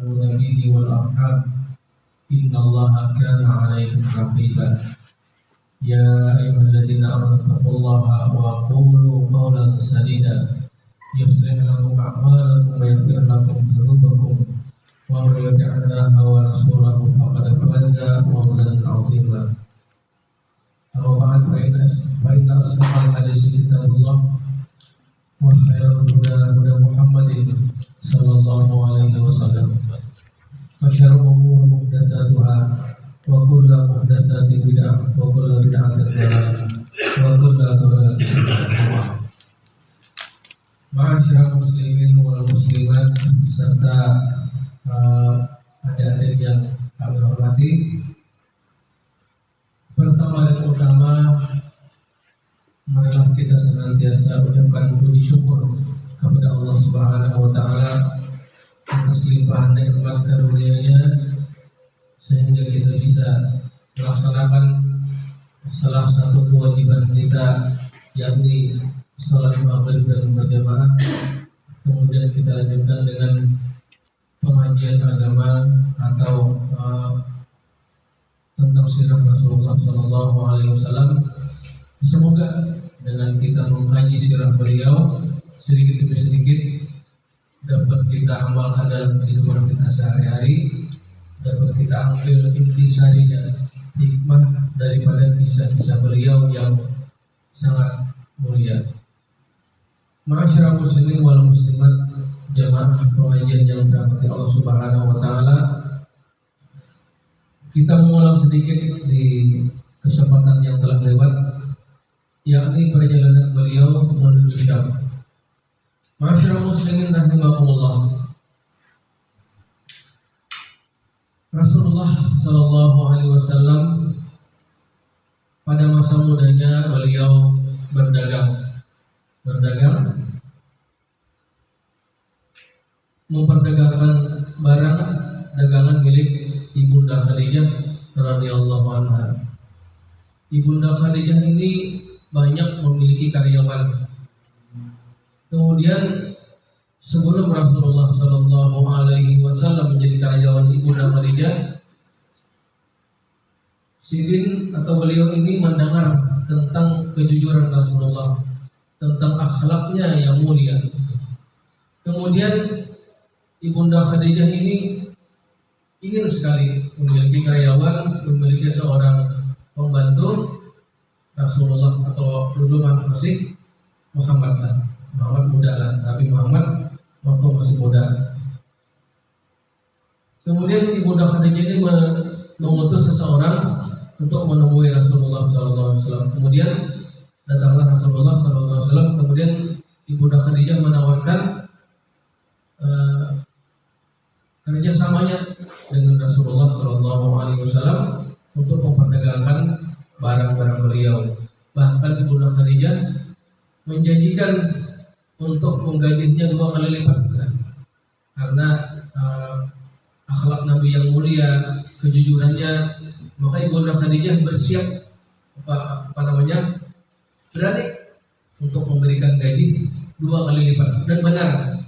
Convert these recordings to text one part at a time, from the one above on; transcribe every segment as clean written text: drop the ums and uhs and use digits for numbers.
ونبيه والأرحام إن الله كان عليكم رقيبا يا أيها الذين آمنوا اتقوا الله وقولوا قولا سديدا يصلح لكم أعمالكم ويغفر لكم ذنوبكم ومن يطع الله ورسوله فقد فاز فوزا عظيما أما بعد فإن أصدق الحديث كتاب الله وخير الهدى هدى محمد صلى الله عليه وسلم وشر الأمور محدثاتها وكل محدثات بدعة وكل بدعة ضلالة وكل ضلالة في النار. Ma'asyiral muslimin wal muslimat serta adik-adik yang kami hormati. Pertama dan utama, marilah kita senantiasa ucapkan puji syukur kepada Allah Subhanahu wa taala atas limpahan nikmat karunia-Nya sehingga kita bisa melaksanakan salah satu kewajiban kita, yakni salat maghrib dan berjamaah. Kemudian kita lanjutkan dengan pengajian agama atau tentang sirah Rasulullah Sallallahu Alaihi Wasallam. Semoga dengan kita mengkaji sirah beliau sedikit demi sedikit dapat kita amalkan dalam kehidupan kita sehari-hari, dapat kita ambil intisari dan hikmah daripada kisah-kisah beliau yang sangat mulia. Ma'asyiral muslimin wal muslimat, jamaah pengajian yang dirahmati Allah Subhanahu wa taala. Kita mengulang sedikit di kesempatan yang telah lewat, yakni perjalanan beliau menuju Syam. Ma'asyiral muslimin rahimakumullah. Rasulullah sallallahu alaihi wasallam pada masa mudanya beliau berdagang, memperdagangkan barang dagangan milik Ibunda Khadijah radhiyallahu anha. Ibunda Khadijah ini banyak memiliki karyawan. Kemudian sebelum Rasulullah sallallahu alaihi wasallam menjadi karyawan Ibunda Khadijah, Sidin atau beliau ini mendengar tentang kejujuran Rasulullah, tentang akhlaknya yang mulia. Kemudian Ibunda Khadijah ini ingin sekali memiliki karyawan, memiliki seorang pembantu Rasulullah, atau dulu masih Muhammad muda lah, tapi Muhammad waktu masih muda. Kemudian Ibunda Khadijah ini mengutus seseorang untuk menemui Rasulullah SAW. Kemudian datanglah Rasulullah SAW. Kemudian Ibunda Khadijah menawarkan kerjasamanya dengan Rasulullah SAW untuk memperdagangkan barang-barang beliau. Bahkan Ibunda Khadijah menjanjikan untuk menggajinya 2 kali lipat, karena akhlak Nabi yang mulia, kejujurannya. Maka Ibunda Khadijah bersiap berani untuk memberikan gaji 2 kali lipat. Dan benar,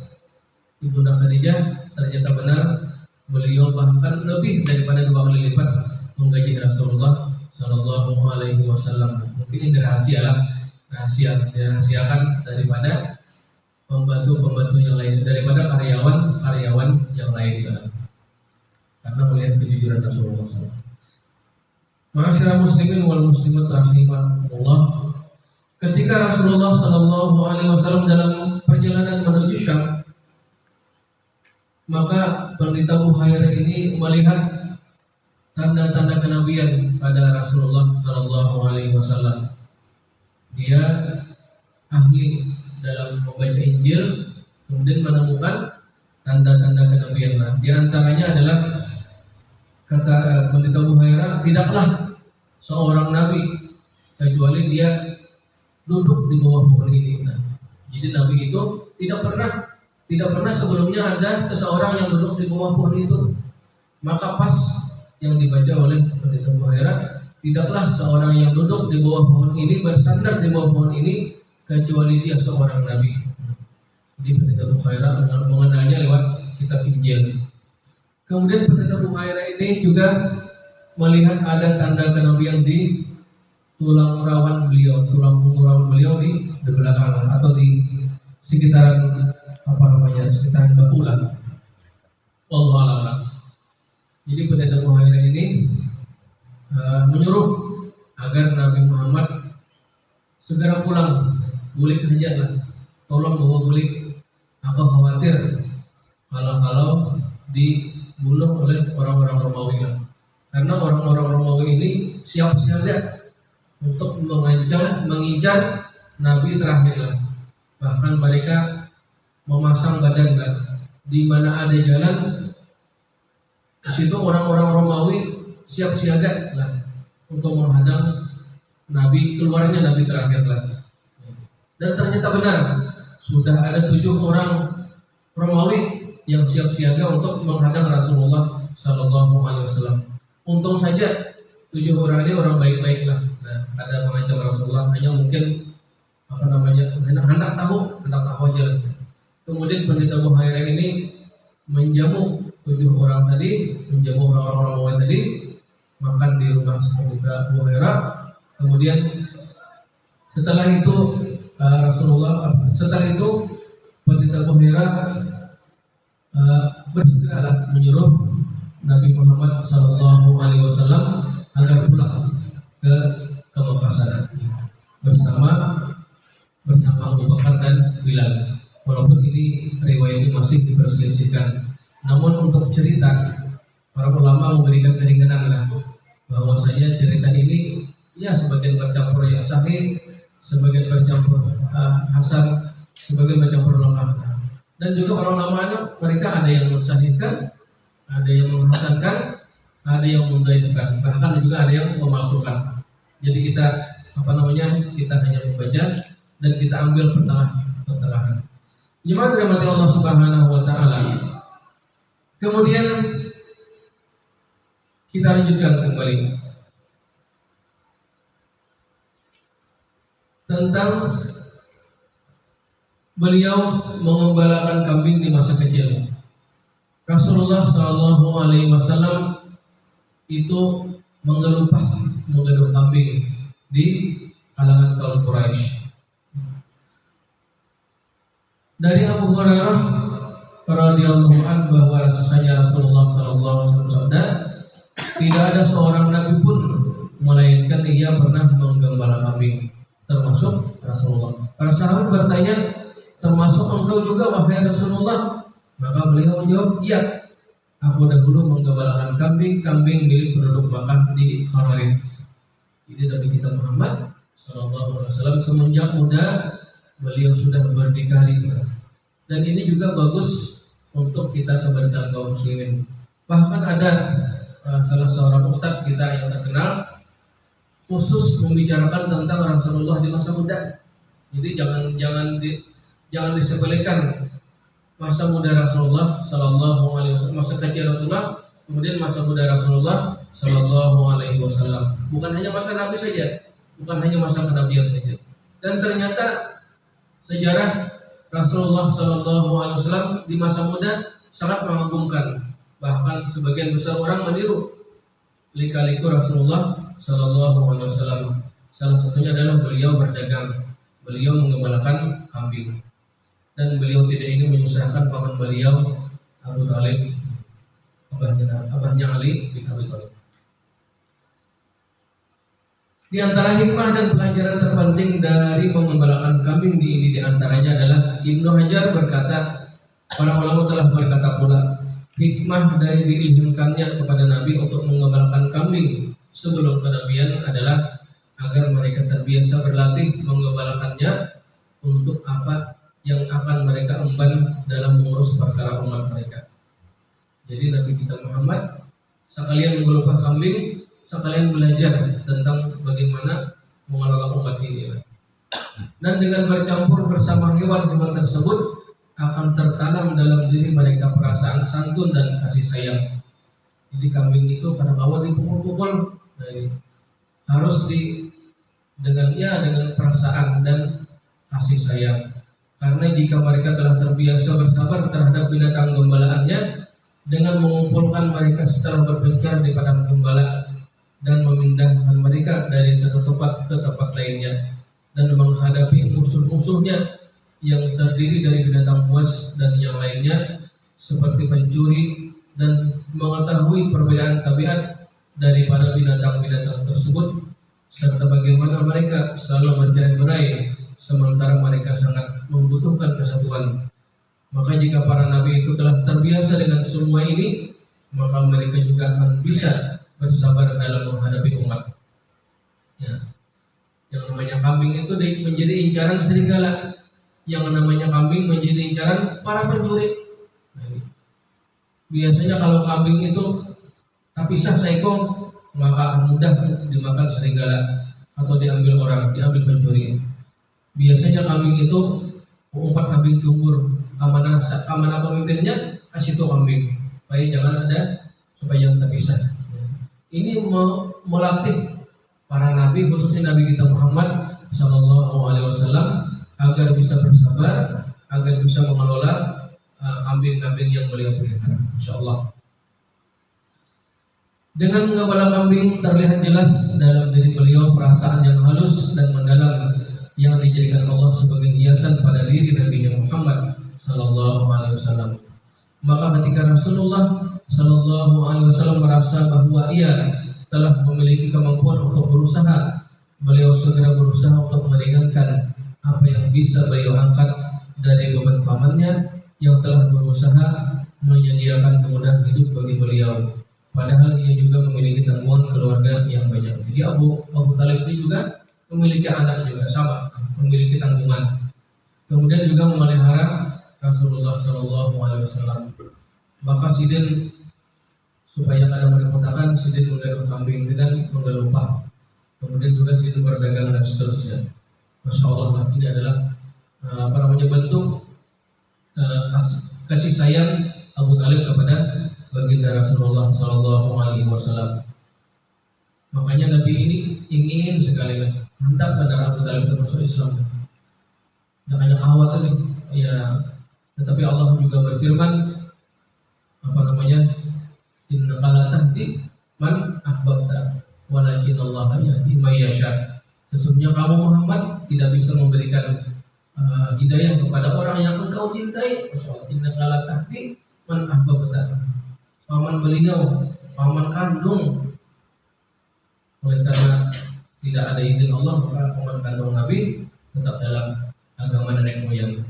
Ibunda Khadijah ternyata benar, beliau bahkan lebih daripada 2 kali lipat menggaji Rasulullah Sallallahu Alaihi Wasallam. Mungkin ini dirahasiakan daripada pembantu yang lain, daripada karyawan yang lain, karena melihat kejujuran Rasulullah SAW. Ma'asyiral muslimin wal muslimat rahimahumullah, ketika Rasulullah Sallallahu Alaihi Wasallam dalam perjalanan menuju Syam, maka penderita Buhairah ini melihat tanda-tanda kenabian pada Rasulullah Sallallahu Alaihi Wasallam. Dia ahli dalam membaca Injil, kemudian menemukan tanda-tanda kenabian. Nah, di antaranya adalah kata penderita Buhairah, tidaklah seorang nabi kecuali dia duduk di bawah pohon ini. Nah, jadi nabi itu tidak pernah sebelumnya ada seseorang yang duduk di bawah pohon itu. Maka pas yang dibaca oleh pendeta Buhairah, tidaklah seorang yang duduk di bawah pohon ini, bersandar di bawah pohon ini, kecuali dia seorang nabi. Jadi pendeta Buhairah mengenalnya lewat kitab Injil. Kemudian pendeta Buhaira ini juga melihat ada tanda kenabian di tulang rawan beliau, tulang punggung rawan beliau di belakang atau di sekitaran sekitaran bahu lah. Wallahu a'lam. Jadi pendeta Buhaira ini menyuruh agar Nabi Muhammad segera pulang, bulik aja lah. Tolong bawa bulik. Aku khawatir kalau dibunuh oleh orang-orang Romawi lah. Karena orang-orang Romawi ini siap siaga untuk mengincar Nabi terakhir lah. Bahkan mereka memasang badan lah. Di mana ada jalan, di situ orang-orang Romawi siap siaga lah untuk menghadang Nabi, keluarnya Nabi terakhir lah. Dan ternyata benar, sudah ada 7 orang Romawi yang siap siaga untuk menghadang Rasulullah Sallallahu Alaihi Wasallam. Untung saja 7 orang ini orang baik-baik lah. Nah, ada mengancam Rasulullah, hanya mungkin hendak tahu aja lah. Kemudian pendeta Buhaira ini menjamu 7 orang tadi, menjamu orang-orang Romawi tadi, makan di rumah pendeta Buhaira. Kemudian setelah itu pendeta Buhaira bersegeralah menyuruh Nabi Muhammad Sallallahu Alaihi Wasallam agar pulang ke Mekah sana bersama Abu Bakar dan Bilal. Walaupun ini riwayatnya masih diperselisihkan, namun untuk cerita para ulama memberikan keringanan lah, bahwasanya cerita ini ya sebagian bercampur yang sahih, sebagian bercampur hasan, sebagian bercampur lemah. Dan juga para ulama mereka ada yang mensahihkan, ada yang menghasankan, ada yang mendhaifkan, bahkan juga ada yang memalsukan. Jadi kita hanya membaca dan kita ambil pertengahan. Jemaat dirahmati Allah Subhanahu wa taala. Kemudian kita lanjutkan kembali tentang beliau mengembalakan kambing di masa kecil. Rasulullah Shallallahu Alaihi Wasallam itu menggeluh kambing di kalangan kaum Quraisy. Dari Abu Hurairah radhiyallahu anhu bahwa rasanya Rasulullah Shallallahu Alaihi Wasallam bersabda, tidak ada seorang nabi pun melainkan ia pernah menggembala kambing, termasuk Rasulullah. Para sahabat bertanya, termasuk engkau juga wahai Rasulullah? Maka beliau menjawab, iya, aku dahulu menggembalakan kambing milik penduduk Makkah di Khawarij. Jadi Nabi kita Muhammad Sallallahu Alaihi Wasallam semenjak muda beliau sudah berdikari, dan ini juga bagus untuk kita sebagai kaum muslimin. Bahkan ada salah seorang ustadz kita yang terkenal khusus membicarakan tentang Rasulullah di masa muda. Jadi jangan disepelekan masa muda Rasulullah Sallallahu Alaihi Wasallam, masa kecil Rasulullah, kemudian masa muda Rasulullah Sallallahu Alaihi Wasallam. Bukan hanya masa Nabi saja, bukan hanya masa kenabian saja. Dan ternyata sejarah Rasulullah Sallallahu Alaihi Wasallam di masa muda sangat mengagumkan. Bahkan sebagian besar orang meniru lika-liku Rasulullah Sallallahu Alaihi Wasallam. Salah satunya adalah beliau berdagang, beliau mengembalakan kambing, dan beliau tidak ingin menyusahkan paman beliau Abu Thalib, abahnya Ali bin Abi Thalib. Di antara hikmah dan pelajaran terpenting dari mengembalakan kambing di antaranya adalah Ibnu Hajar berkata, para ulama telah berkata pula, hikmah dari diilhamkannya kepada Nabi untuk mengembalakan kambing sebelum kenabian adalah agar mereka terbiasa berlatih mengembalakannya untuk apa yang akan mereka emban dalam mengurus perkara umat mereka. Jadi Nabi kita Muhammad sekalian mengelupa kambing, sekalian belajar tentang bagaimana mengelola umat ini. Dan dengan bercampur bersama hewan-hewan tersebut akan tertanam dalam diri mereka perasaan santun dan kasih sayang. Jadi kambing itu kadang awal dipukul-pukul, harus dengan perasaan dan kasih sayang. Karena jika mereka telah terbiasa bersabar terhadap binatang gembalaannya, dengan mengumpulkan mereka setelah berpencar di padang gembala dan memindahkan mereka dari satu tempat ke tempat lainnya, dan menghadapi musuh-musuhnya yang terdiri dari binatang buas dan yang lainnya seperti pencuri, dan mengetahui perbedaan tabiat daripada binatang-binatang tersebut, serta bagaimana mereka selalu bercerai-berai sementara mereka sangat membutuhkan kesatuan. Maka jika para nabi itu telah terbiasa dengan semua ini, maka mereka juga akan bisa bersabar dalam menghadapi umat. Ya. Yang namanya kambing itu menjadi incaran serigala, yang namanya kambing menjadi incaran para pencuri. Nah, biasanya kalau kambing itu terpisah seekor, maka akan mudah dimakan serigala atau diambil orang, diambil pencuri. Biasanya kambing itu umpat kambing tumbur, amanah pemimpinnya kasih itu kambing, supaya jangan ada, supaya jangan terpisah. Ini melatih para nabi, khususnya Nabi kita Muhammad SAW, agar bisa bersabar, agar bisa mengelola kambing-kambing yang beliau pelihara. Insyaallah. Dengan mengembala kambing terlihat jelas dalam diri beliau perasaan yang halus dan mendalam yang dijadikan Allah sebagai hiasan pada diri Nabi Muhammad SAW. Maka ketika Rasulullah SAW merasa bahwa ia telah memiliki kemampuan untuk berusaha, beliau segera berusaha untuk meringankan apa yang bisa beliau angkat dari beban pamannya yang telah berusaha menyediakan kemudahan hidup bagi beliau. Padahal ia juga memiliki tanggungan keluarga yang banyak. Jadi Abu Talib ini juga memiliki anak juga sama, memiliki tanggungan. Kemudian juga memelihara Rasulullah SAW. Maka Sidin, supaya kadang merepotakan, Sidin menggaruk kambing dengan menggaruk upah. Kemudian juga Sidin berdagang dan seterusnya. Masya Allah, ini adalah bentuk kasih sayang Abu Talib kepada baginda Rasulullah SAW. Makanya Nabi ini ingin sekali mantap pada Abu Talib masuk Islam. Jangan khawatir nih, ya. Tetapi Allah juga berfirman, Innaka la tahdi man ahbabta, walakin Allah yahdi may yasha. Sesungguhnya kamu Muhammad tidak bisa memberikan hidayah kepada orang yang engkau cintai. Innaka la tahdi man ahbabta. Paman beliau, paman kandung. Oleh karena tidak ada izin Allah, maka paman kandung Nabi tetap dalam agama nenek moyang.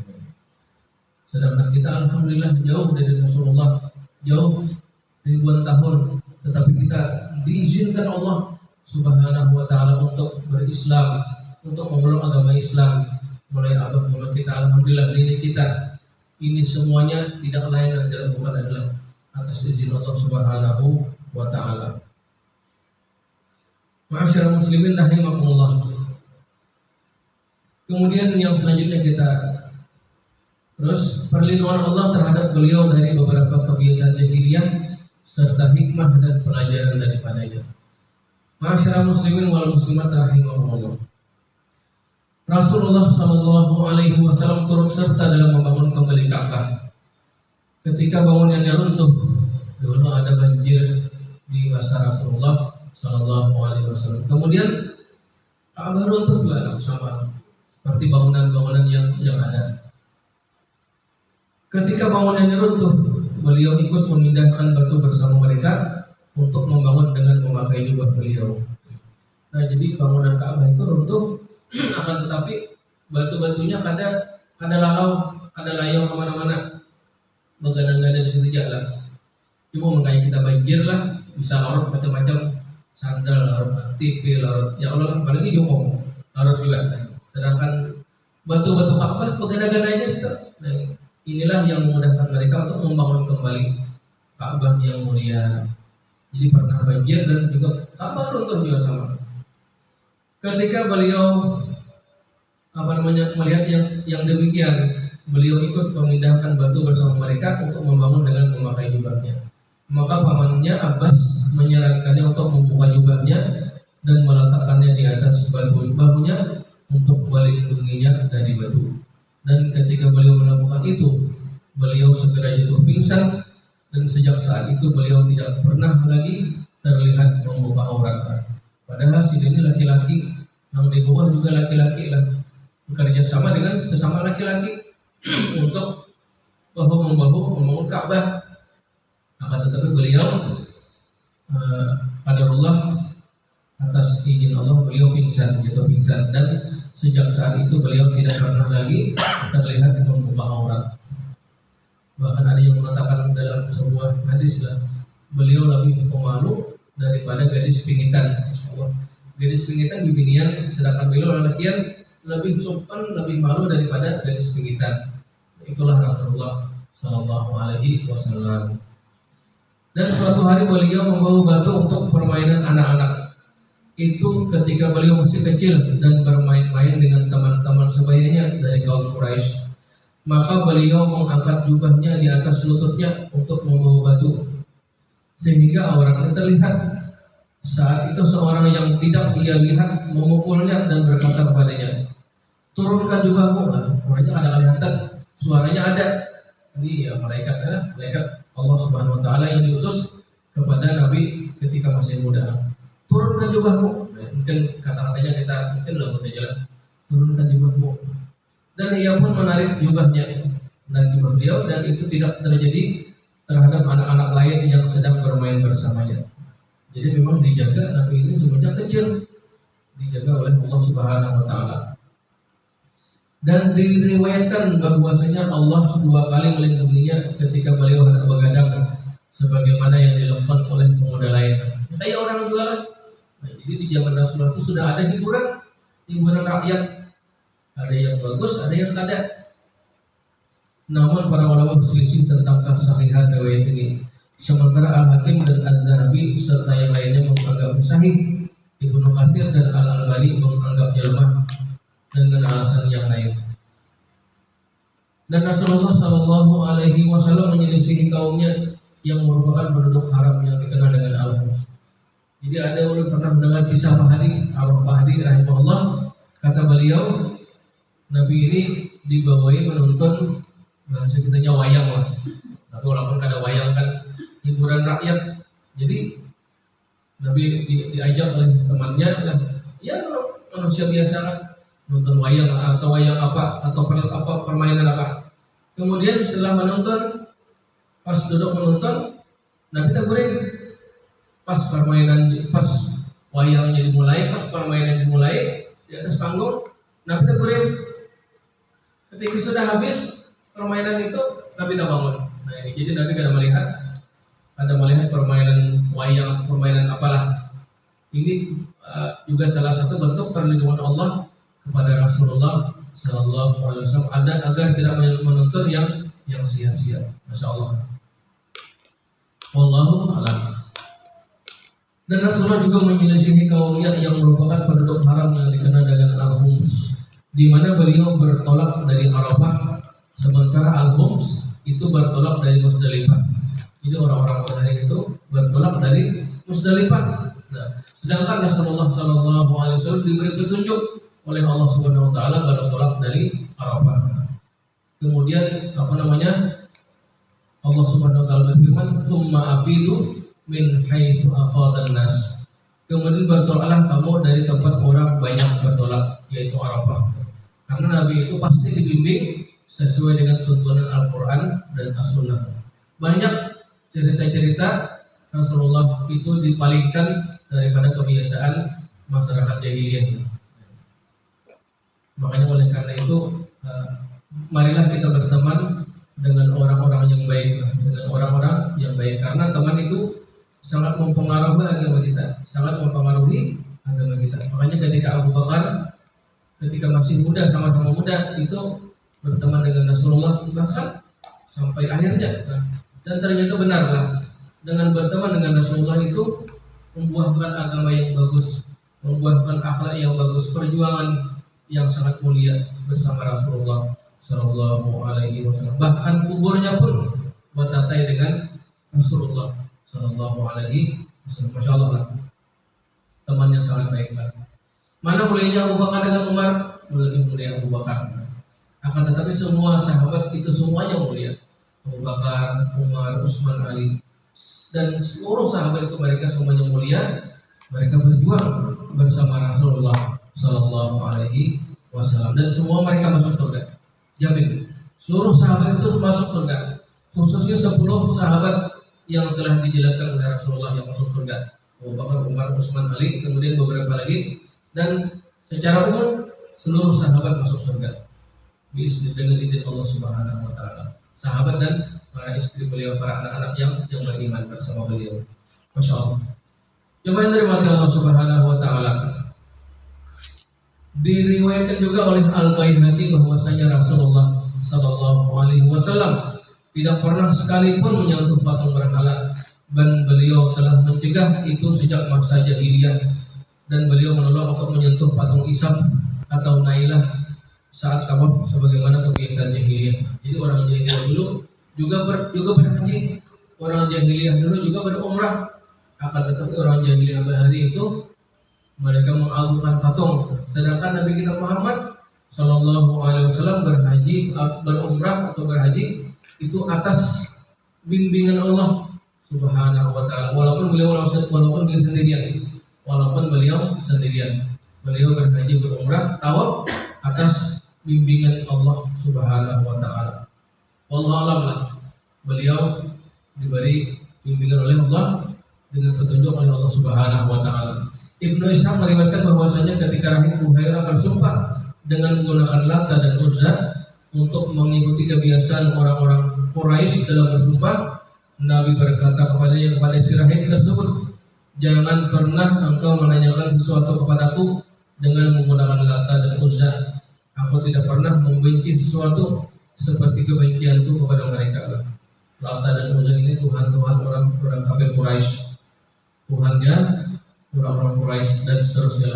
Sedangkan kita alhamdulillah jauh dari Rasulullah, jauh ribuan tahun, tetapi kita diizinkan Allah Subhanahu wa taala untuk berislam, untuk memeluk agama Islam. Mulai abah mama kita, alhamdulillah diri kita ini semuanya tidak lain dan tidak bukan adalah atas izin Allah Subhanahu wa taala. Ma'asyiral muslimin rahimakumullah. Kemudian yang selanjutnya kita terus perlindungan Allah terhadap beliau dari beberapa kebiasaan jahiliyah serta hikmah dan pelajaran daripadanya. Ma'asyiral muslimin wal muslimat rahimakumullah. Rasulullah SAW turut serta dalam membangun kembali Ka'bah. Ketika bangunannya runtuh, dulu ada banjir di masa Rasulullah SAW. Kemudian Ka'bah runtuh juga sama seperti bangunan-bangunan yang ada. Ketika bangunannya runtuh, beliau ikut memindahkan batu bersama mereka untuk membangun dengan memakai jubah beliau. Nah, jadi bangunan Ka'bah itu runtuh, akan tetapi batu-batunya kada lalau, kada layang kemana-mana, begadang-gadang situ jalan. Cuma makanya kita banjir lah, bisa larut macam-macam, sandal larut, TV larut, ya Allah, apalagi jokong larut juga. Sedangkan batu-batu Ka'bah begadang-gadang aja situ. Nah, inilah yang memudahkan mereka untuk membangun kembali Ka'bah yang mulia. Jadi pernah banjir dan juga Ka'bah runtuh juga sama. Ketika beliau melihat yang demikian, beliau ikut memindahkan batu bersama mereka untuk membangun dengan memakai jubahnya. Maka pamannya Abbas menyarankannya untuk membuka jubahnya dan meletakkannya di atas bahunya untuk melindunginya dari batu. Dan ketika beliau melakukan itu, beliau segera jatuh pingsan dan sejak saat itu beliau tidak pernah lagi terlihat membuka aurat. Padahal si ini laki-laki, yang di bawah juga laki-laki lah, bekerja sama dengan sesama laki-laki untuk bahu membahu membangun Ka'bah. Akan tetapi beliau qadarullah, atas izin Allah beliau jatuh pingsan, dan sejak saat itu beliau tidak pernah lagi terlihat membuka aurat. Bahkan ada yang mengatakan dalam sebuah hadis lah, beliau lebih pemalu daripada gadis pingitan. Gadis pingitan beginian, sedangkan beliau lelakian lebih sopan, lebih malu daripada gadis pingitan. Itulah Rasulullah Sallallahu Alaihi Wasallam. Dan suatu hari beliau membawa batu untuk permainan anak-anak. Itu ketika beliau masih kecil dan bermain-main dengan teman-teman sebayanya dari kaum Quraisy. Maka beliau mengangkat jubahnya di atas lututnya untuk membawa batu, sehingga auratnya terlihat. Saat itu seorang yang tidak ia lihat memukulnya dan berkata kepadanya, "Turunkan jubahmu." Orangnya ada kelihatan, suaranya ada. Ini ya malaikat Allah Subhanahu Wa Taala yang diutus kepada Nabi ketika masih muda. Turunkan jubahmu. Mungkin kata-katanya kita mungkin udah mudah jalan. Turunkan jubahmu. Dan ia pun menarik jubahnya dan jubah beliau, dan itu tidak terjadi terhadap anak-anak lain yang sedang bermain bersamanya. Jadi memang dijaga, Nabi ini sebenarnya kecil, dijaga oleh Allah Subhanahu Wa Taala. Dan diriwayatkan bahwasanya Allah 2 kali melindunginya ketika beliau hendak begadang, sebagaimana yang dilakukan oleh pemuda lain. Kayak orang juga lah. Jadi di zaman Rasulullah itu sudah ada hiburan rakyat. Ada yang bagus, ada yang kada. Namun para ulama berselisih tentang kesahihan riwayat ini. Sementara Al-Hakim dan Ad-Dhahabi serta yang lainnya menganggap sahih. Ibnu Katsir dan Al-Albani menganggapnya lemah dengan alasan yang lain. Dan Rasulullah Shallallahu Alaihi Wasallam menyelisihi kaumnya yang merupakan penduduk haram yang dikenal dengan Al-Hums. Jadi ada orang pernah mendengar kisah Al-Bahdi rahimahullah. Kata beliau, Nabi ini dibawahi menonton bahasa kitanya wayang lah. Tapi walaupun kada wayang kan hiburan rakyat. Jadi Nabi diajak oleh temannya lah. Ya kalau manusia biasa kan nonton wayang atau wayang apa atau permainan apa. Kemudian setelah menonton, pas duduk menonton, Nabi tegurin. Pas wayangnya dimulai, pas permainan dimulai di atas panggung, Nabi tegurin. Ketika sudah habis permainan itu, Nabi tak bangun. Nah ini jadi Nabi kada melihat permainan wayang atau permainan apalah. Ini juga salah satu bentuk perlindungan Allah kepada Rasulullah Sallallahu Alaihi Wasallam, agar tidak menonton yang sia-sia. Masya Allah. Wallahu a'lam. Dan Rasulullah juga menyelisihi kaumnya yang merupakan penduduk haram yang dikenal dengan Al-Hums, di mana beliau bertolak dari Arafah, sementara Al-Hums itu bertolak dari Musdalifah. Jadi orang-orang Badar itu bertolak dari Musdalifah. Nah, sedangkan Rasulullah Sallallahu Alaihi Wasallam diberi petunjuk oleh Allah Subhanahu Wa Taala bertolak dari Arafah. Kemudian Allah Subhanahu Wa Taala berfirman, "Tsumma afidu min haitsu afadan nas." Kemudian bertolaklah kamu dari tempat orang banyak bertolak, yaitu Arafah. Karena Nabi itu pasti dibimbing sesuai dengan tuntunan Al-Quran dan As-Sunnah. Banyak cerita-cerita Rasulullah itu dipalingkan daripada kebiasaan masyarakat jahiliyah. Makanya oleh karena itu, marilah kita berteman dengan orang-orang yang baik, karena teman itu sangat mempengaruhi agama kita, Makanya ketika Abu Bakar ketika masih muda, sama-sama muda itu berteman dengan Rasulullah bahkan sampai akhirnya, dan ternyata benarlah dengan berteman dengan Rasulullah itu membuahkan agama yang bagus, membuahkan akhlak yang bagus, perjuangan yang sangat mulia bersama Rasulullah Sallallahu Alaihi Wasallam. Bahkan kuburnya pun bertatai dengan Rasulullah Sallallahu Alaihi Wasallam. Masya Allah, teman yang sangat baik banget. Mana mulianya Abu Bakar dengan Umar? Lebih mulia Abu Bakar. Akan tetapi semua sahabat itu semuanya mulia. Abu Bakar, Umar, Utsman, Ali, dan seluruh sahabat itu mereka semuanya mulia. Mereka berjuang bersama Rasulullah Sallallahu Alaihi Wasallam dan semua mereka masuk surga. Jamin, seluruh sahabat itu masuk surga. Khususnya 10 sahabat yang telah dijelaskan oleh Rasulullah yang masuk surga. Abu Bakar, Umar, Utsman, Ali, kemudian beberapa lagi, dan secara umum seluruh sahabat masuk surga. Dengan izin Allah Subhanahu Wa Taala. Sahabat dan para istri beliau, para anak-anak yang beriman bersama beliau. Masya Allah. Jemaah yang dirahmati Allah Subhanahu Wa Taala. Diriwayatkan juga oleh Al-Baihaqi bahwasanya Rasulullah Sallallahu Alaihi Wasallam tidak pernah sekalipun menyentuh patung berhala, dan beliau telah mencegah itu sejak masa jahiliyah, dan beliau menolak untuk menyentuh patung Isaf atau Nailah saat tawaf sebagaimana kebiasaan jahiliyah. Jadi orang jahiliyah dulu juga berhaji, orang jahiliyah dulu juga berumrah. Akan tetapi orang jahiliyah hari itu mereka mengagungkan patung, sedangkan Nabi kita Muhammad Sallallahu Alaihi Wasallam berhaji, berumrah atau berhaji itu atas bimbingan Allah Subhanahu Wa Taala. Walaupun beliau sendirian, beliau berhaji berumrah tawaf atas bimbingan Allah Subhanahu Wa Taala. Wallahu a'lam lah. Beliau diberi bimbingan oleh Allah dengan petunjuk oleh Allah Subhanahu Wa Taala. Ibnu Ishaq meriwayatkan bahwasanya ketika Rahim Buhairah bersumpah dengan menggunakan Lata dan Uzza untuk mengikuti kebiasaan orang-orang Quraisy dalam bersumpah, Nabi berkata kepada si Rahim tersebut, "Jangan pernah engkau menanyakan sesuatu kepadaku dengan menggunakan Lata dan Uzza. Aku tidak pernah membenci sesuatu seperti kebencianku kepada mereka." Lata dan Uzza ini Tuhan-Tuhan orang kafir Quraisy, Tuhannya orang-orang Quraisy dan seterusnya,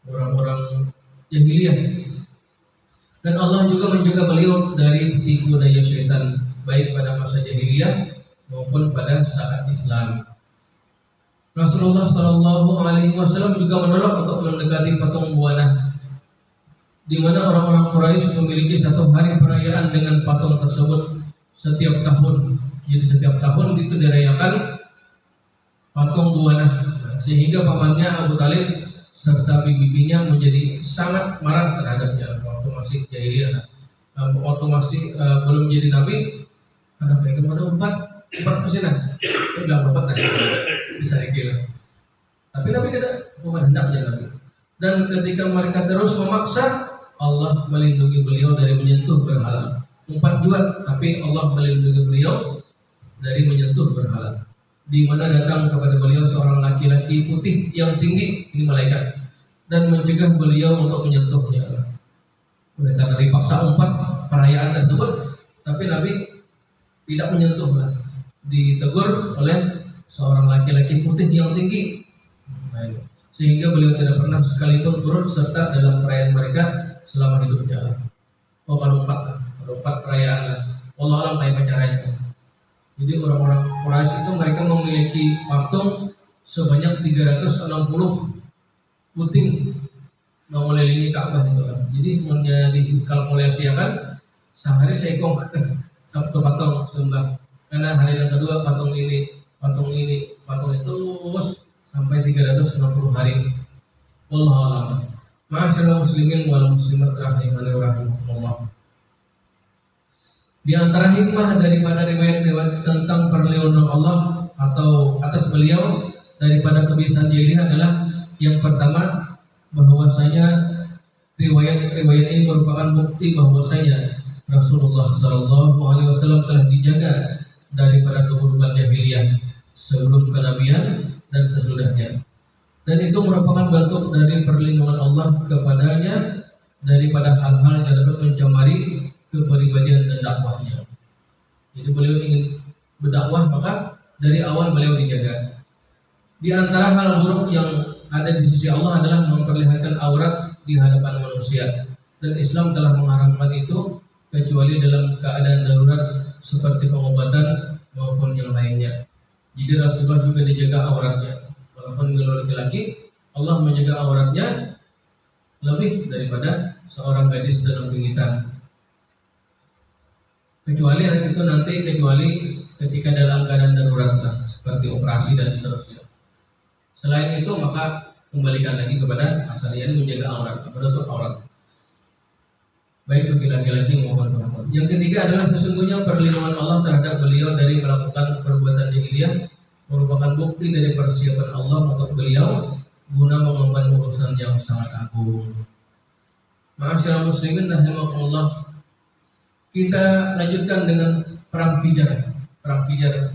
orang-orang jahiliyah. Dan Allah juga menjaga beliau dari tipu daya syaitan, baik pada masa jahiliyah maupun pada saat Islam. Rasulullah Shallallahu Alaihi Wasallam juga menolak untuk mendekati patung buana, di mana orang-orang Quraisy memiliki satu hari perayaan dengan patung tersebut setiap tahun. Jadi setiap tahun itu dirayakan patung buana, sehingga pamannya Abu Talib serta bibinya menjadi sangat marah terhadapnya waktu masih jahiliyah, waktu masih belum jadi nabi. Karena mereka pada empat persenan, dia bilang empat nanti bisa dikira. Tapi Nabi kata bukan hendaknya Nabi. Dan ketika mereka terus memaksa, Allah melindungi beliau dari menyentuh berhala. Empat juga, tapi Allah melindungi beliau dari menyentuh berhala. Di mana datang kepada beliau seorang laki-laki putih yang tinggi, ini malaikat, dan mencegah beliau untuk menyentuhnya. Mereka dipaksa empat perayaan tersebut, tapi Nabi tidak menyentuhlah. Ditegur oleh seorang laki-laki putih yang tinggi, sehingga beliau tidak pernah sekalipun turut serta dalam perayaan mereka selama hidupnya. Kalau empat perayaan lah. Allah alam kayak caranya. Jadi orang-orang Quraisy itu mereka memiliki patung sebanyak 360 puting mengelilingi Ka'bah itu kan. Jadi semuanya dikalkulasikan sehari seekor satu patung sembah. Karena hari yang kedua patung ini, patung itu terus sampai 360 hari. Wallahu a'lam. Ma'asyiral muslimin wal muslimat rahimani wa rahimakumullah. Di antara hikmah daripada riwayat-riwayat tentang perlindungan Allah atau atas beliau daripada kebiasaan jahiliyah adalah yang pertama, bahwasanya riwayat-riwayat ini merupakan bukti bahwasanya Rasulullah Sallallahu Alaihi Wasallam telah dijaga daripada keburukan jahiliyah sebelum kenabian dan sesudahnya. Dan itu merupakan bentuk dari perlindungan Allah kepadanya daripada hal-hal yang dapat mencemari kepribadian dan dakwahnya. Jadi beliau ingin berdakwah, maka dari awal beliau dijaga. Di antara hal buruk yang ada di sisi Allah adalah memperlihatkan aurat di hadapan manusia, dan Islam telah mengharamkan itu kecuali dalam keadaan darurat seperti pengobatan maupun yang lainnya. Jadi Rasulullah juga dijaga auratnya, walaupun beliau laki-laki, Allah menjaga auratnya lebih daripada seorang gadis dalam pingitan. kecuali ketika dalam keadaan darurat seperti operasi dan seterusnya. Selain itu maka kembalikan lagi kepada asalnya, ini menjaga aurat, menutup aurat, baik bagi laki-laki maupun perempuan. Yang ketiga adalah sesungguhnya perlindungan Allah terhadap beliau dari melakukan perbuatan jahiliyah merupakan bukti dari persiapan Allah untuk beliau guna mengemban urusan yang sangat agung. Ma'asyiral muslimin rahimakumullah, kita lanjutkan dengan perang Fijar. Perang Fijar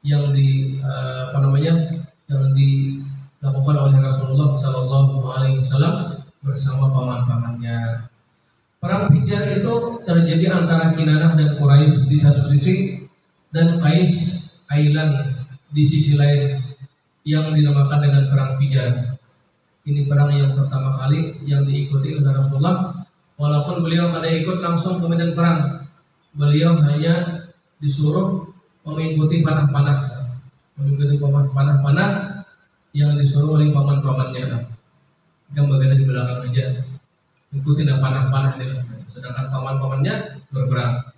yang yang dilakukan oleh Rasulullah Sallallahu Alaihi Wasallam bersama paman-pamannya. Perang Fijar itu terjadi antara Kinanah dan Quraisy di satu sisi dan Qais Ailan di sisi lain, yang dinamakan dengan perang Fijar. Ini perang yang pertama kali yang diikuti oleh Rasulullah. Walaupun beliau tidak ikut langsung ke medan perang, beliau hanya disuruh mengikuti panah-panah yang disuruh oleh paman-pamannya. Yang bagian di belakang aja, ikuti panah-panah ini. Sedangkan paman-pamannya berperang.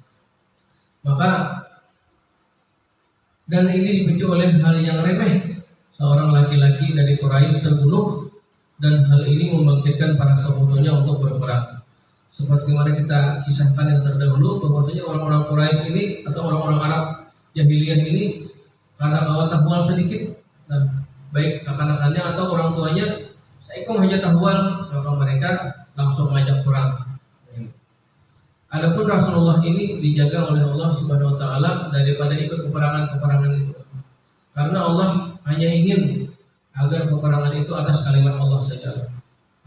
Dan ini dipicu oleh hal yang remeh, seorang laki-laki dari Quraisy terbunuh, dan hal ini membangkitkan para sekutunya untuk berperang. Seperti mana kita kisahkan yang terdahulu, bahwasanya orang-orang Quraisy ini atau orang-orang Arab jahiliyah ini karena bawa tahwal sedikit, baik akan-akannya atau orang tuanya saikum hanya tahwal, maka mereka langsung mengajak perang. Adapun Rasulullah ini dijaga oleh Allah Subhanahu wa taala daripada ikut peperangan itu. Karena Allah hanya ingin agar peperangan itu atas kalimat Allah saja.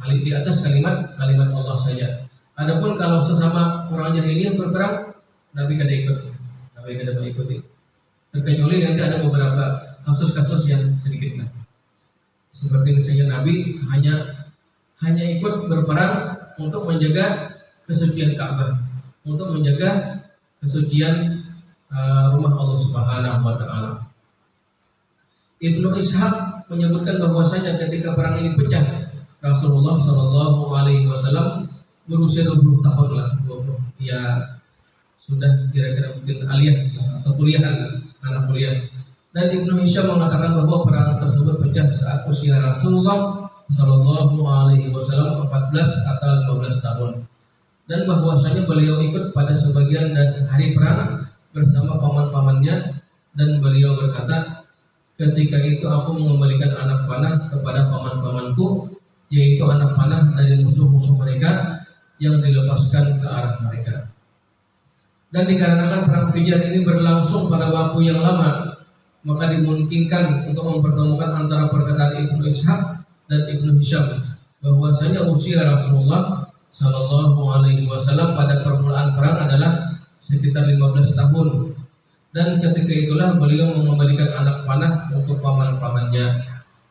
Di atas kalimat Allah saja. Adapun kalau sesama orang jahiliyah berperang, Nabi tidak ikut. Nabi tidak mengikuti. Terkecuali nanti ada beberapa kasus-kasus yang sedikit. Seperti misalnya Nabi hanya ikut berperang untuk menjaga kesucian Ka'bah, untuk menjaga kesucian rumah Allah Subhanahu wa taala. Ibnu Ishaq menyebutkan bahwasanya ketika perang ini pecah, Rasulullah Shallallahu Alaihi Wasallam berusia 20 tahun lah, ya sudah kira-kira mungkin aliyah atau anak kuliah. Dan Ibnu Hisham mengatakan bahwa perang tersebut pecah saat usia Rasulullah Shallallahu Alaihi Wasallam 14 atau 15 tahun. Dan bahwasanya beliau ikut pada sebagian dan hari perang bersama paman-pamannya, dan beliau berkata, ketika itu aku mengembalikan anak panah kepada paman-pamanku, yaitu anak panah dari musuh-musuh mereka yang dilepaskan ke arah mereka. Dan dikarenakan perang Fijar ini berlangsung pada waktu yang lama, maka dimungkinkan untuk mempertemukan antara perkataan Ibnu Ishaq dan Ibnu Hisham bahwasanya usia Rasulullah Sallallahu Alaihi Wasallam pada permulaan perang adalah sekitar 15 tahun, dan ketika itulah beliau mengembalikan anak panah untuk paman-pamannya.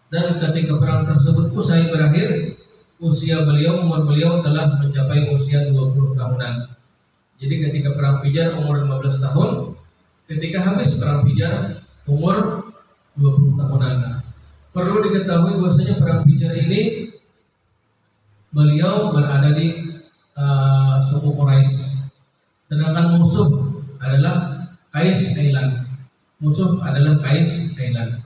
Dan ketika perang tersebut usai berakhir, umur beliau telah mencapai usia 20 tahunan. Jadi ketika perang Fijar umur 15 tahun, ketika habis perang Fijar umur 20 tahunan. Perlu diketahui bahwasanya perang Fijar ini beliau berada di suku Quraisy, sedangkan musuh adalah Qais Ailan.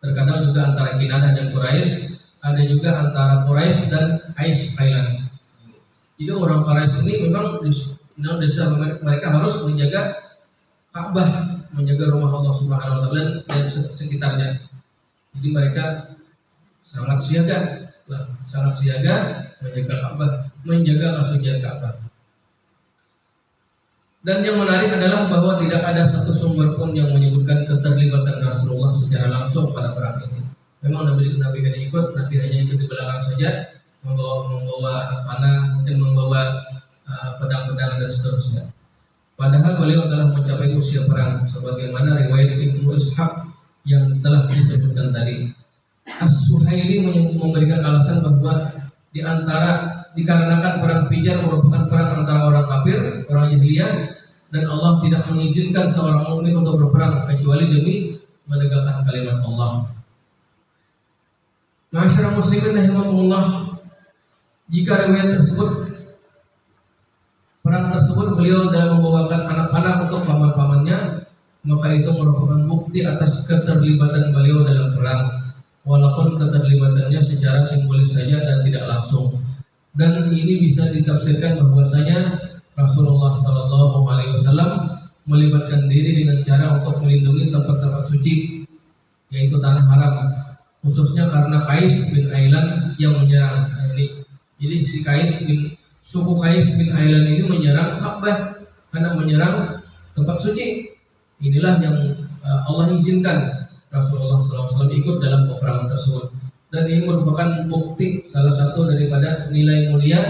Terkadang juga antara Kinanah dan Quraisy, ada juga antara Quraisy dan Qais Ailan. Jadi orang Quraisy ini memang desa mereka harus menjaga Ka'bah, menjaga rumah Allah Subhanahu wa taala dan sekitarnya. Jadi mereka sangat siaga menjaga Ka'bah, menjaga kesucian Ka'bah. Dan yang menarik adalah bahwa tidak ada satu sumber pun yang menyebutkan keterlibatan Rasulullah secara langsung pada perang ini. Memang Nabi tidak ikut, Nabi hanya ikut di belakang saja, membawa anak panah, mungkin membawa pedang-pedang dan seterusnya. Padahal beliau telah mencapai usia perang, sebagaimana riwayat Ibnu Ishaq yang telah disebutkan tadi. As-Suhaili memberikan alasan bahwa dikarenakan perang Fijar merupakan perang antara orang kafir, orang jahiliyah, dan Allah tidak mengizinkan seorang mukmin untuk berperang kecuali demi menegakkan kalimat Allah. Ma'asyiral muslimin rahimakumullah, jika riwayat tersebut perang tersebut beliau dalam membawakan anak panah untuk paman-pamannya, maka itu merupakan bukti atas keterlibatan beliau dalam perang, walaupun keterlibatannya secara simbolis saja dan tidak langsung. Dan ini bisa ditafsirkan bahwasanya Rasulullah SAW melibatkan diri dengan cara untuk melindungi tempat-tempat suci, yaitu tanah haram, khususnya karena Qais bin Ailan yang menyerang. Jadi si suku Qais bin Ailan ini menyerang Ka'bah karena menyerang tempat suci. Inilah yang Allah izinkan Rasulullah SAW ikut dalam peperangan tersebut. Dan ini merupakan bukti salah satu daripada nilai mulia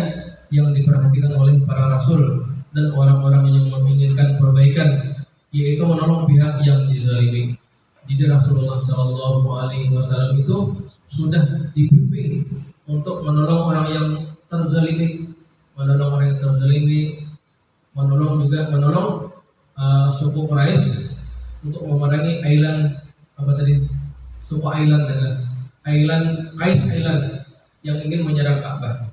yang diperhatikan oleh para rasul dan orang-orang yang menginginkan perbaikan, yaitu menolong pihak yang dizalimi. Jadi Rasulullah SAW itu sudah dibimbing untuk menolong orang yang terzalimi, menolong suku Quraisy untuk memerangi suku Qais Ailan yang ingin menyerang Ka'bah.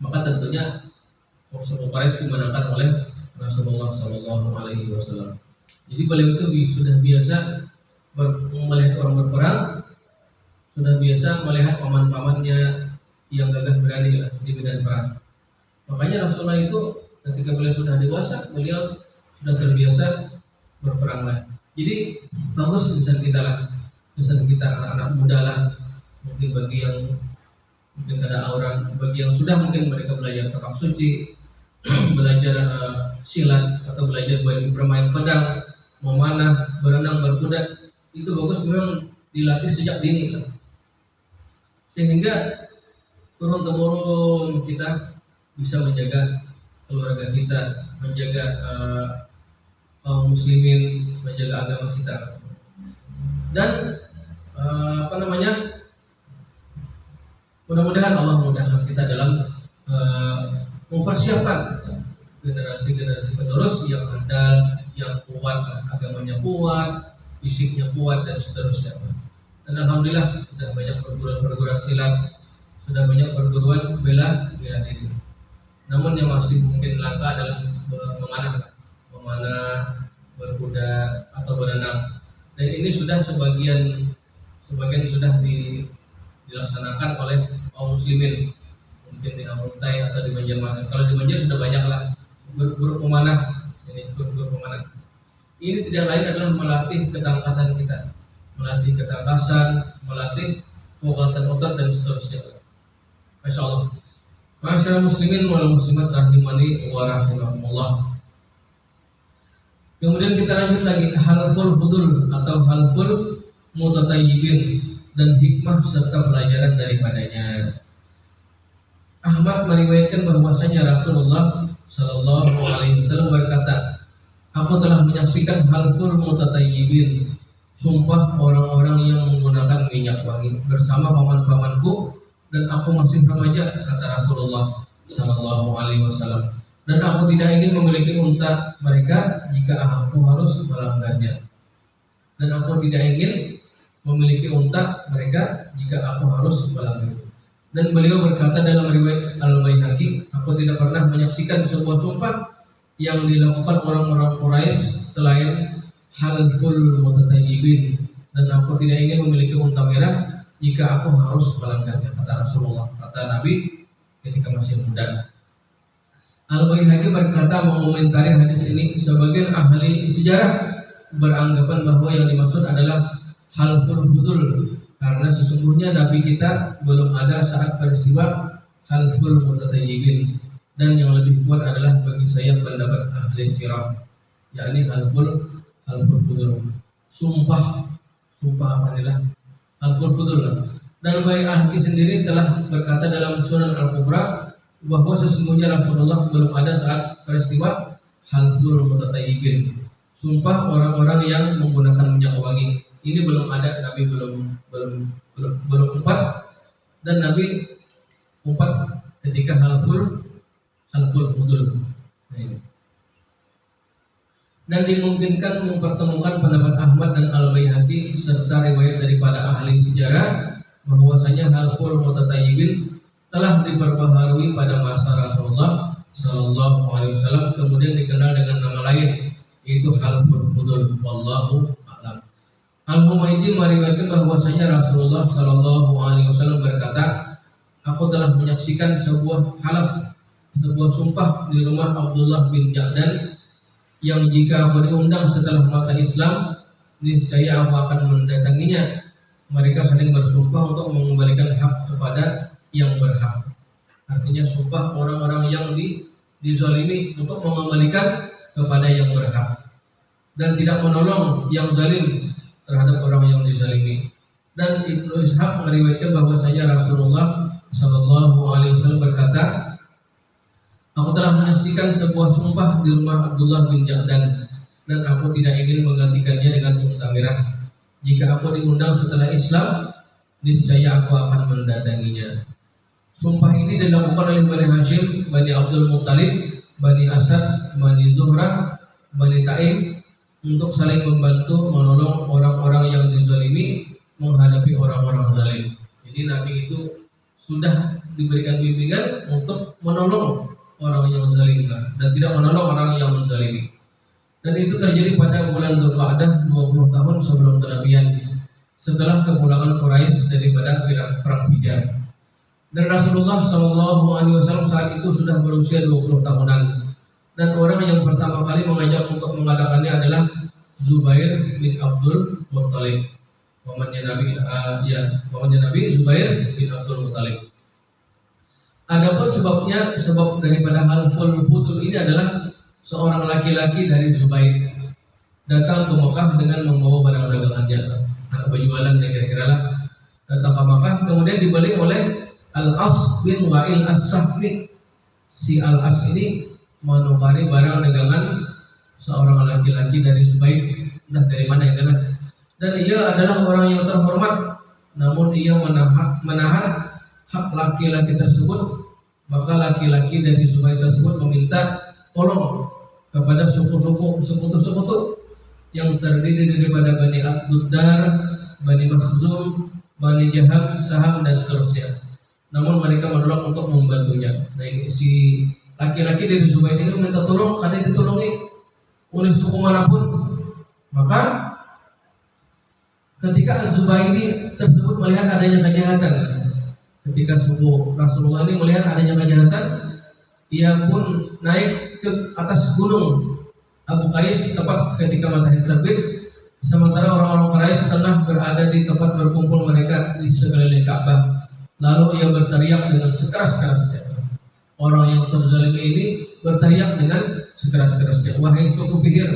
Maka tentunya suku Quraisy dimenangkan oleh Rasulullah SAW. Jadi beliau itu sudah biasa melihat orang berperang, sudah biasa melihat paman-pamannya yang gagah berani di medan perang. Makanya Rasulullah itu ketika beliau sudah dewasa, beliau sudah terbiasa berperang lah. Jadi bagus misalnya kita anak-anak muda lah, mungkin bagi yang mungkin ada auran, bagi yang sudah mungkin mereka belajar tapak suci, belajar silat atau belajar bermain pedang, memanah, berenang, berkuda, itu bagus memang dilatih sejak dini lah. Sehingga turun-temurun kita bisa menjaga keluarga kita, menjaga kaum muslimin, menjaga agama kita. Dan mudah-mudahan Allah memudahkan kita dalam mempersiapkan generasi-generasi penerus yang handal, yang kuat, agamanya kuat, fisiknya kuat, dan seterusnya. Dan alhamdulillah sudah banyak perguruan silat, sudah banyak perguruan bela diri. Namun yang masih mungkin langka adalah memanah, berkuda atau berenang. Dan ini sudah sebagian sudah dilaksanakan oleh kaum muslimin, mungkin di Amruntai atau di Banjarmasin. Kalau di Banjar sudah banyak lah guru pemanah. Ini tidak lain adalah melatih ketangkasan kita, melatih kekuatan otot dan seterusnya. Masya Allah. Masyarakat muslimin wal muslimat rahimani wa rahimakumullah. Kemudian kita lanjut lagi, halful budul atau halful mutatayyibin, dan hikmah serta pelajaran daripadanya. Ahmad meriwayatkan bahwasanya Rasulullah Sallallahu Alaihi Wasallam berkata, aku telah menyaksikan halful mutatayyibin, sumpah orang-orang yang menggunakan minyak wangi bersama paman-pamanku, dan aku masih remaja, kata Rasulullah Sallallahu Alaihi Wasallam. Dan aku tidak ingin memiliki unta mereka jika aku harus melanggarnya. Dan aku tidak ingin memiliki unta mereka jika aku harus melanggarnya. Dan beliau berkata dalam riwayat Al-Baihaqi, aku tidak pernah menyaksikan sebuah sumpah yang dilakukan orang-orang Quraisy selain halful mutatayyibin, dan aku tidak ingin memiliki unta merah jika aku harus melanggarnya, kata Rasulullah, kata Nabi ketika masih muda. Al-Baihaqi berkata mengomentari hadis ini, sebagian ahli sejarah beranggapan bahwa yang dimaksud adalah halful budul, karena sesungguhnya Nabi kita belum ada saat peristiwa halful mutatayyibin. Dan yang lebih kuat adalah bagi saya pendapat ahli sirah, yakni halful budul, sumpah apa adalah halful budul. Dan Baihaqi sendiri telah berkata dalam Sunan Al-Kubra bahwa sesungguhnya Rasulullah belum ada saat peristiwa halful mutatayyibin, sumpah orang-orang yang menggunakan minyak wangi. Ini belum ada, Nabi belum umpat, dan Nabi umpat ketika halful budul. Dan dimungkinkan mempertemukan pendapat Ahmad dan Al-Baihaqi serta riwayat daripada ahli sejarah bahwasanya halful mutatayyibin telah diperbaharui pada masa Rasulullah Sallallahu Alaihi Wasallam, kemudian dikenal dengan nama lain yaitu Halful Fudul. Wallahu a'lam. Al-Humaydi meriwayatkan bahwasanya Rasulullah Sallallahu Alaihi Wasallam berkata, aku telah menyaksikan sebuah halaf, sebuah sumpah di rumah Abdullah bin Ja'dan, yang jika aku diundang setelah masa Islam, niscaya aku akan mendatanginya. Mereka saling bersumpah untuk mengembalikan hak kepada yang berhak. Artinya sumpah orang-orang yang dizalimi untuk mengembalikan kepada yang berhak dan tidak menolong yang zalim terhadap orang yang dizalimi. Dan Ibnu Ishaq meriwayatkan bahwasanya Rasulullah Shallallahu Alaihi Wasallam berkata, aku telah menyaksikan sebuah sumpah di rumah Abdullah bin Ja'dan, dan aku tidak ingin menggantikannya dengan muktamirah. Jika aku diundang setelah Islam, niscaya aku akan mendatanginya. Sumpah ini dilakukan oleh Bani Hashim, Bani Abdul Muttalib, Bani Asad, Bani Zuhrah, Bani Taim, untuk saling membantu menolong orang-orang yang dizalimi menghadapi orang-orang zalim. Jadi Nabi itu sudah diberikan bimbingan untuk menolong orang yang zalim dan tidak menolong orang yang menzalimi. Dan itu terjadi pada bulan Dzulqa'dah 20 tahun sebelum kenabian, setelah kepulangan Quraisy daripada perang Hijr. Dan Rasulullah Shallallahu Alaihi Wasallam saat itu sudah berusia 20 tahunan. Dan orang yang pertama kali mengajak untuk mengadakannya adalah Zubair bin Abdul Muttalib. Pamannya Nabi Zubair bin Abdul Muttalib. Adapun sebab daripada Halful Fudul ini adalah seorang laki-laki dari Zubair datang ke Mekah dengan membawa barang dagangannya, berjualan kira-kira lah. Datang ke Mekah, kemudian dibeli oleh Al-As bin Wa'il As-Sahmi. Si Al-As ini menukari barang dagangan seorang laki-laki dari Zubair, entah dari mana ya kan. Dan ia adalah orang yang terhormat, namun ia menahan hak laki-laki tersebut. Maka laki-laki dari Zubair tersebut meminta tolong kepada sekutu-sekutu yang terdiri daripada Bani Abduddar, Bani Makhzum, Bani Jaham, Saham, dan seterusnya. Namun mereka menolak untuk membantunya. Nah, si laki-laki dari Zubair ini meminta tolong karena ditolongi oleh suku manapun. Maka ketika Zubairi tersebut melihat adanya kejahatan, ketika suku Rasulullah ini melihat adanya kejahatan, ia pun naik ke atas gunung Abu Qais tepat ketika matahari terbit, sementara orang-orang Quraisy tengah berada di tempat berkumpul mereka di sekeliling Ka'bah. Lalu ia berteriak dengan sekeras-kerasnya. Orang yang terzalimi ini berteriak dengan sekeras-kerasnya, wahai suku Fihr,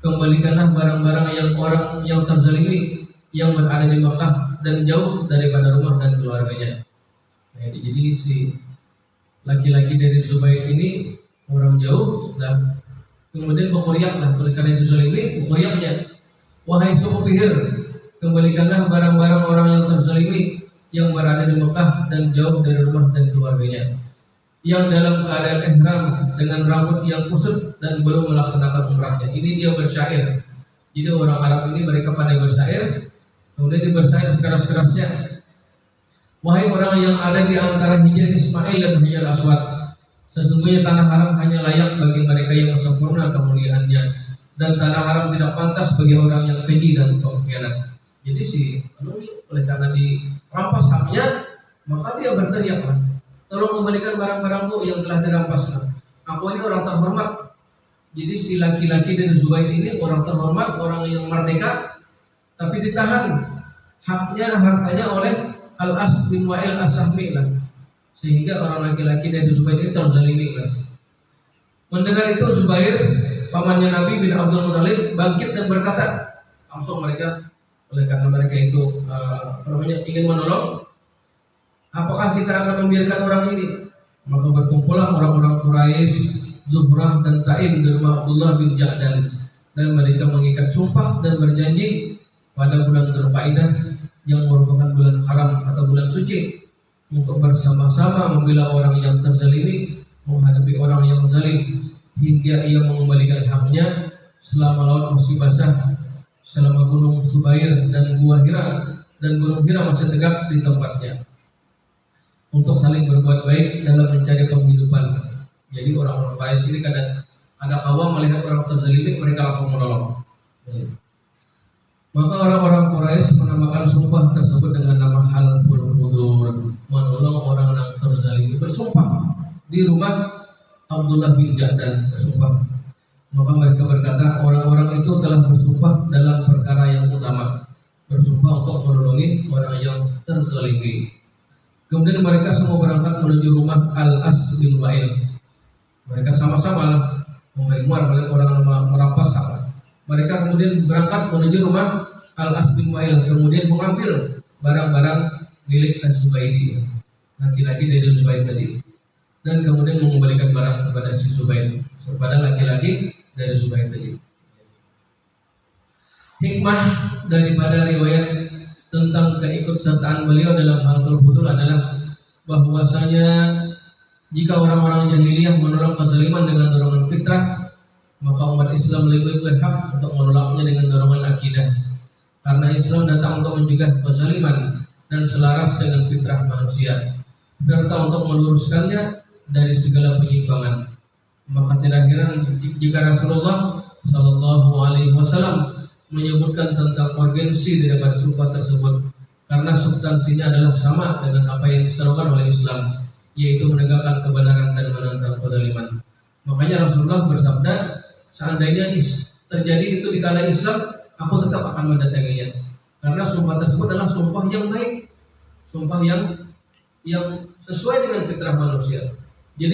kembalikanlah barang-barang yang orang yang terzalimi yang berada di Makkah dan jauh daripada rumah dan keluarganya. Nah, jadi si laki-laki dari Zubair ini orang jauh dan kemudian berteriaklah, oleh karena itu zalimi, berteriaknya, wahai suku Fihr, kembalikanlah barang-barang orang yang terzalimi yang berada di Mekah dan jauh dari rumah dan keluarganya, yang dalam keadaan ihram dengan rambut yang kusut dan belum melaksanakan umrahnya. Ini dia bersyair. Jadi orang Arab ini mereka pandai bersyair. Kemudian dia bersyair sekeras-kerasnya, wahai orang yang ada di antara Hijr Ismail dan Hajar Aswad, sesungguhnya tanah haram hanya layak bagi mereka yang sempurna kemuliaannya, dan tanah haram tidak pantas bagi orang yang keji dan pengkhianat. Jadi si oleh karena dirampas haknya, maka dia berteriak, tolong kembalikan barang-barangku yang telah dirampas. Aku ini orang terhormat. Jadi si laki-laki dari Zubair ini orang terhormat, orang yang merdeka, tapi ditahan hartanya oleh Al-As bin Wa'il As-Sahmi lah. Sehingga orang laki-laki dari Zubair ini terzalimi lah. Mendengar itu Zubair, pamannya Nabi bin Abdul Muttalib, bangkit dan berkata, langsung mereka, oleh karena mereka itu ingin menolong, apakah kita akan membiarkan orang ini? Maka berkumpullah orang-orang Quraisy, Zuhrah dan Taim di rumah Abdullah bin Ja'dan, dan mereka mengikat sumpah dan berjanji pada bulan Dzulqa'dah yang merupakan bulan haram atau bulan suci untuk bersama-sama membela orang yang terzalimi menghadapi orang yang zalim hingga ia mengembalikan haknya selama laut masih basah, selama gunung Subair dan Gunung Hira masih tegak di tempatnya, untuk saling berbuat baik dalam mencari penghidupan. Jadi orang-orang Quraisy ini ada kaum melihat orang terzalimi, mereka langsung menolong. Maka orang-orang Quraisy menamakan sumpah tersebut dengan nama halful fudur, menolong orang yang terzalimi. Bersumpah di rumah Abdullah bin Ja'dan, bersumpah. Maka mereka berkata, orang-orang itu telah bersumpah dalam perkara yang utama, bersumpah untuk menolongi orang yang terzalimi. Kemudian mereka semua berangkat menuju rumah Al-As bin Wa'il. Mereka sama-sama membayar orang merampas hak. Mereka kemudian berangkat menuju rumah Al-As bin Wa'il, kemudian mengambil barang-barang milik Az-Zubaidi, laki-laki dari Zubaid tadi, dan kemudian mengembalikan barang kepada si Zubaid, kepada laki-laki dari Zubaid tadi. Hikmah daripada riwayat tentang keikutsertaan beliau dalam Halful Fudur adalah bahwasanya jika orang-orang jahiliyah menolong kezaliman dengan dorongan fitrah, maka umat Islam lebih berhak untuk menolaknya dengan dorongan akidah. Karena Islam datang untuk mencegah kezaliman dan selaras dengan fitrah manusia, serta untuk meluruskannya dari segala penyimpangan. Maka tidak heran jika Rasulullah Shallallahu Alaihi Wasallam menyebutkan tentang urgensi daripada sumpah tersebut, karena substansinya adalah sama dengan apa yang diserukan oleh Islam, yaitu menegakkan kebenaran dan menentang kezaliman. Makanya Rasulullah bersabda, seandainya terjadi itu di kala Islam, aku tetap akan mendatanginya. Karena sumpah tersebut adalah sumpah yang baik, sumpah yang sesuai dengan fitrah manusia.